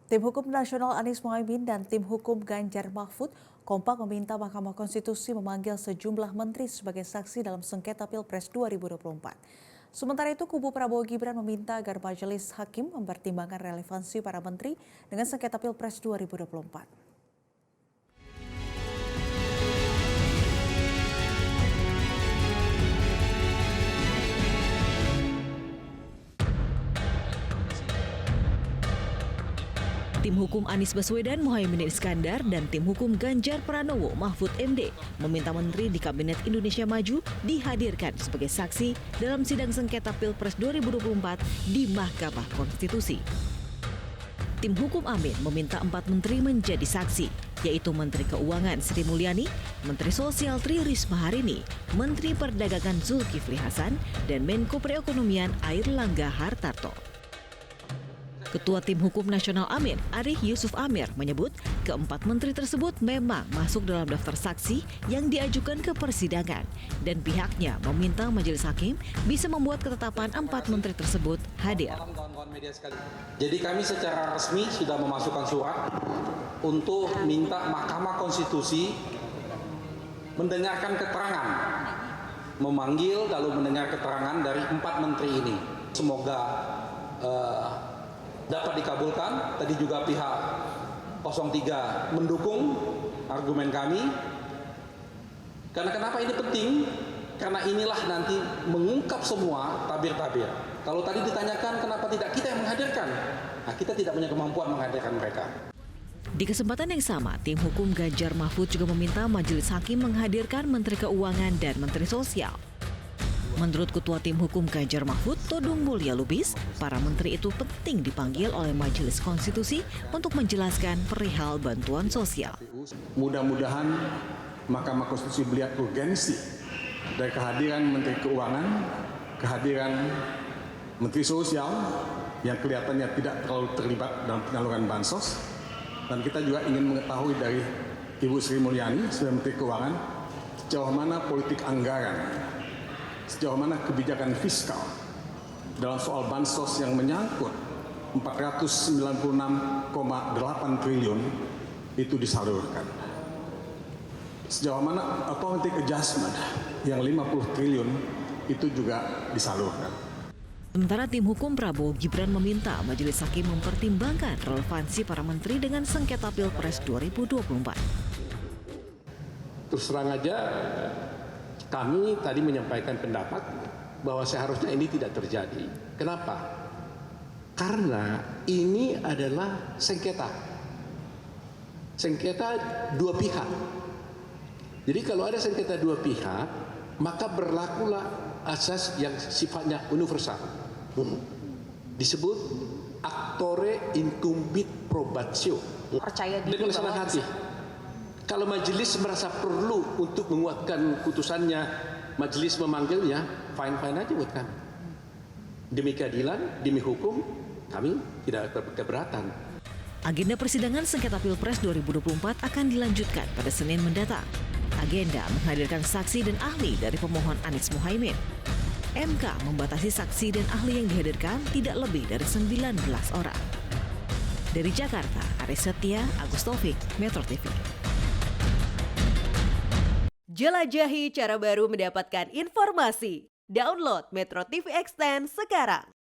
Tim Hukum Nasional Anies Mohaimin dan Tim Hukum Ganjar Mahfud kompak meminta Mahkamah Konstitusi memanggil sejumlah menteri sebagai saksi dalam sengketa Pilpres 2024. Sementara itu, kubu Prabowo Gibran meminta agar Majelis Hakim mempertimbangkan relevansi para menteri dengan sengketa Pilpres 2024. Tim hukum Anies Baswedan, Muhaimin Iskandar, dan tim hukum Ganjar Pranowo, Mahfud MD meminta menteri di Kabinet Indonesia Maju dihadirkan sebagai saksi dalam sidang sengketa Pilpres 2024 di Mahkamah Konstitusi. Tim hukum Amin meminta 4 menteri menjadi saksi, yaitu Menteri Keuangan Sri Mulyani, Menteri Sosial Tri Risma Harini, Menteri Perdagangan Zulkifli Hasan, dan Menko Perekonomian Airlangga Hartarto. Ketua Tim Hukum Nasional Amin, Arief Yusuf Amir, menyebut keempat menteri tersebut memang masuk dalam daftar saksi yang diajukan ke persidangan dan pihaknya meminta Majelis Hakim bisa membuat ketetapan 4 menteri tersebut hadir. Jadi kami secara resmi sudah memasukkan surat untuk minta Mahkamah Konstitusi mendengarkan keterangan, memanggil lalu mendengar keterangan dari 4 menteri ini. Semoga dapat dikabulkan. Tadi juga pihak 03 mendukung argumen kami. Karena kenapa ini penting? Karena inilah nanti mengungkap semua tabir-tabir. Kalau tadi ditanyakan kenapa tidak kita yang menghadirkan, nah kita tidak punya kemampuan menghadirkan mereka. Di kesempatan yang sama, tim hukum Ganjar Mahfud juga meminta Majelis Hakim menghadirkan Menteri Keuangan dan Menteri Sosial. Menurut Ketua Tim Hukum Ganjar Mahfud, Todung Mulya Lubis, para menteri itu penting dipanggil oleh Majelis Konstitusi untuk menjelaskan perihal bantuan sosial. Mudah-mudahan Mahkamah Konstitusi melihat urgensi dari kehadiran Menteri Keuangan, kehadiran Menteri Sosial yang kelihatannya tidak terlalu terlibat dalam penyaluran bansos, dan kita juga ingin mengetahui dari Ibu Sri Mulyani sebagai Menteri Keuangan sejauh mana politik anggaran, sejauh mana kebijakan fiskal dalam soal bansos yang menyangkut 496,8 triliun itu disalurkan. Sejauh mana automatic adjustment yang 50 triliun itu juga disalurkan. Sementara tim hukum Prabowo Gibran meminta Majelis Hakim mempertimbangkan relevansi para menteri dengan sengketa Pilpres 2024. Terus terang aja, kami tadi menyampaikan pendapat bahwa seharusnya ini tidak terjadi. Kenapa? Karena ini adalah sengketa. Sengketa dua pihak. Jadi kalau ada sengketa dua pihak, maka berlakulah asas yang sifatnya universal. Disebut actore incumbit probatio. Percaya diri dengan senang hati. Kalau majelis merasa perlu untuk menguatkan putusannya, majelis memanggilnya, fine-fine aja buat kami. Demi keadilan, demi hukum, kami tidak keberatan. Agenda persidangan sengketa Pilpres 2024 akan dilanjutkan pada Senin mendatang. Agenda menghadirkan saksi dan ahli dari pemohon Anies Mohaimin. MK membatasi saksi dan ahli yang dihadirkan tidak lebih dari 19 orang. Dari Jakarta, Aris Setia, Agus Taufik, Metro TV. Jelajahi cara baru mendapatkan informasi. Download Metro TV Extend sekarang.